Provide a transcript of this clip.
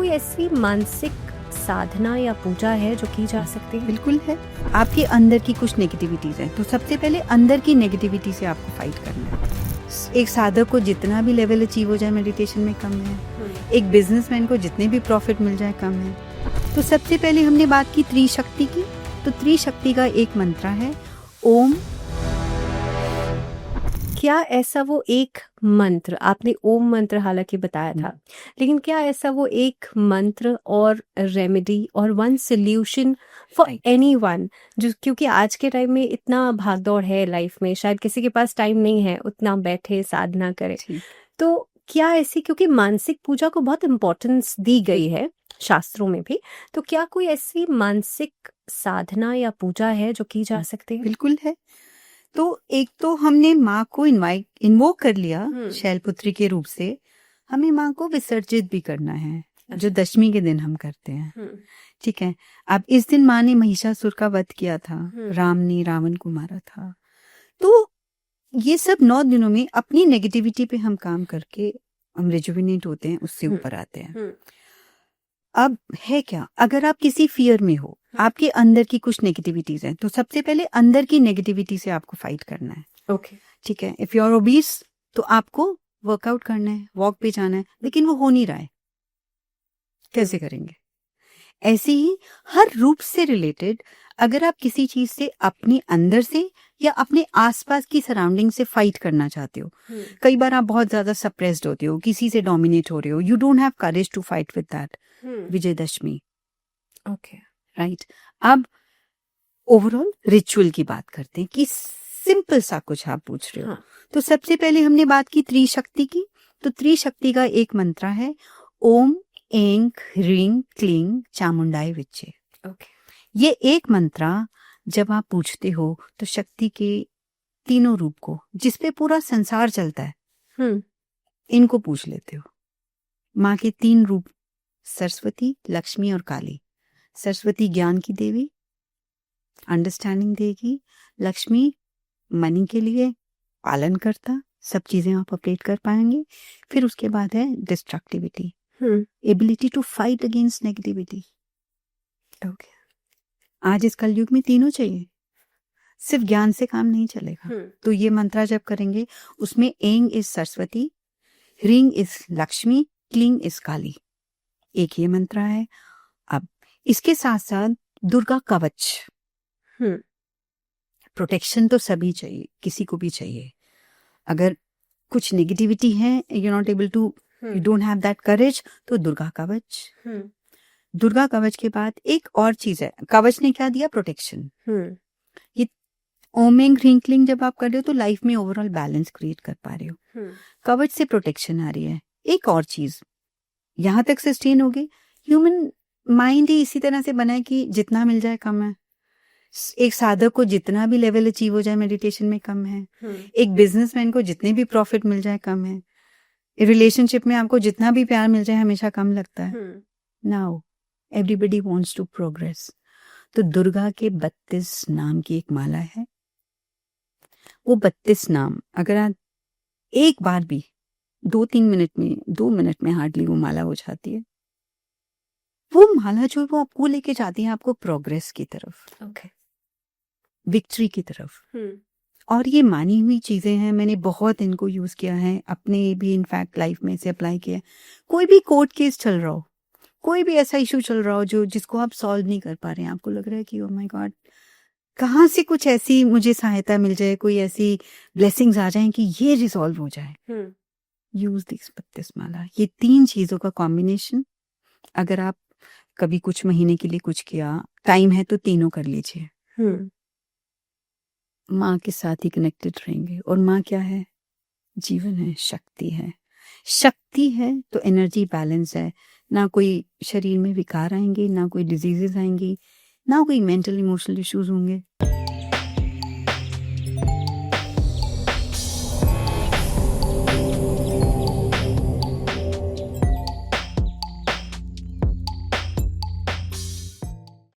कोई ऐसी मानसिक साधना या पूजा है जो की जा सकती है? बिल्कुल है। आपके अंदर की कुछ नेगेटिविटीज हैं, तो सबसे पहले अंदर की नेगेटिविटी से आपको फाइट करना है। एक साधक को जितना भी लेवल अचीव हो जाए मेडिटेशन में कम है, एक बिजनेसमैन को जितने भी प्रॉफिट मिल जाए कम है। तो सबसे पहले हमने बात की त्रिशक्ति की, तो त्रिशक्ति का एक मंत्र है ओम। क्या ऐसा वो एक मंत्र, आपने ओम मंत्र हालांकि बताया था, लेकिन क्या ऐसा वो एक मंत्र और रेमेडी और वन सोल्यूशन फॉर एनीवन, जो क्योंकि आज के टाइम में इतना भागदौड़ है लाइफ में, शायद किसी के पास टाइम नहीं है उतना बैठे साधना करे, तो क्या ऐसी, क्योंकि मानसिक पूजा को बहुत इम्पोर्टेंस दी गई है शास्त्रों में भी, तो क्या कोई ऐसी मानसिक साधना या पूजा है जो की जा सकती है? बिल्कुल है। तो एक तो हमने माँ को इन्वोक कर लिया शैलपुत्री के रूप से, हमें माँ को विसर्जित भी करना है, जो दशमी के दिन हम करते हैं। ठीक है। अब इस दिन माँ ने महिषासुर का वध किया था, राम ने रावण को मारा था। तो ये सब 9 दिनों में अपनी नेगेटिविटी पे हम काम करके हम रिजुविनेट होते हैं, उससे ऊपर आते हैं। अब है क्या, अगर आप किसी फियर में हो, आपके अंदर की कुछ नेगेटिविटीज हैं, तो सबसे पहले अंदर की नेगेटिविटी से आपको फाइट करना है। ओके, ठीक है। इफ यू आर ओबीस तो आपको वर्कआउट करना है, वॉक पे जाना है, लेकिन वो हो नहीं रहा है, कैसे करेंगे? ऐसे ही हर रूप से रिलेटेड अगर आप किसी चीज से अपने अंदर से या अपने आसपास की सराउंडिंग से फाइट करना चाहते हो, कई बार आप बहुत ज्यादा सप्रेस्ड होते हो, किसी से डोमिनेट हो रहे हो, you don't have courage to fight with that, Vijayadashami. Okay, right. अब ओवरऑल रिचुअल की बात करते हैं कि सिंपल सा कुछ आप पूछ रहे हो। तो सबसे पहले हमने बात की त्रिशक्ति की, तो त्रिशक्ति का एक मंत्र है ओम ऐं ह्रीं क्लीं चामुंडाय विच्चे। ये एक मंत्र जब आप पूछते हो तो शक्ति के तीनों रूप को, जिसपे पूरा संसार चलता है, इनको पूछ लेते हो। माँ के 3 रूप, सरस्वती, लक्ष्मी और काली। सरस्वती ज्ञान की देवी, अंडरस्टैंडिंग देगी। लक्ष्मी मनी के लिए पालन करता, सब चीजें आप अपडेट कर पाएंगे। फिर उसके बाद है destructivity, ability to fight against negativity. Okay, आज इस कलयुग में तीनों चाहिए, सिर्फ ज्ञान से काम नहीं चलेगा। तो ये मंत्र जब करेंगे, उसमें ऐं इज सरस्वती, ह्रीं इज लक्ष्मी, क्लीं इज काली, एक ये मंत्र है। अब इसके साथ साथ दुर्गा कवच, प्रोटेक्शन तो सभी चाहिए, किसी को भी चाहिए। अगर कुछ नेगेटिविटी है, you not able to, you don't have that courage, तो दुर्गा कवच। दुर्गा कवच के बाद एक और चीज है, कवच ने क्या दिया? प्रोटेक्शन। ये ओम ऐं ह्रीं क्लीं जब आप कर रहे हो तो लाइफ में ओवरऑल बैलेंस क्रिएट कर पा रहे हो। कवच से प्रोटेक्शन आ रही है। एक और चीज यहां तक सस्टेन होगी, ह्यूमन माइंड ही इसी तरह से बना है कि जितना मिल जाए कम है। एक साधक को जितना भी लेवल अचीव हो जाए मेडिटेशन में कम है, एक बिजनेसमैन को जितने भी प्रॉफिट मिल जाए कम है, रिलेशनशिप में आपको जितना भी प्यार मिल जाए हमेशा कम लगता है। Now everybody wants to progress. तो दुर्गा के 32 नाम की एक माला है। वो 32 नाम अगर आप एक बार भी 2 मिनट में हार्डली वो माला हो जाती है। वो माला जो वो आपको लेके जाती है आपको प्रोग्रेस की तरफ, विक्ट्री की तरफ। और ये मानी हुई चीजें हैं, मैंने बहुत इनको यूज किया है, अपने भी इनफैक्ट लाइफ में से अप्लाई किया है। कोई भी कोर्ट केस चल रहा हो, कोई भी ऐसा इशू चल रहा हो जिसको आप सॉल्व नहीं कर पा रहे हैं, आपको लग रहा है कि ओह माय गॉड, कहाँ से कुछ ऐसी मुझे सहायता मिल जाए, कोई ऐसी ब्लेसिंग्स आ जाएं कि ये रिजॉल्व हो जाए, यूज दिस 32 माला। ये 3 चीजों का कॉम्बिनेशन, अगर आप कभी कुछ महीने के लिए कुछ किया, टाइम है तो तीनों कर लीजिए। माँ के साथ ही कनेक्टेड रहेंगे। और माँ क्या है? जीवन है, शक्ति है। शक्ति है तो एनर्जी बैलेंस है, ना कोई शरीर में विकार आएंगे, ना कोई डिजीजेस आएंगी, ना कोई मेंटल इमोशनल इश्यूज होंगे।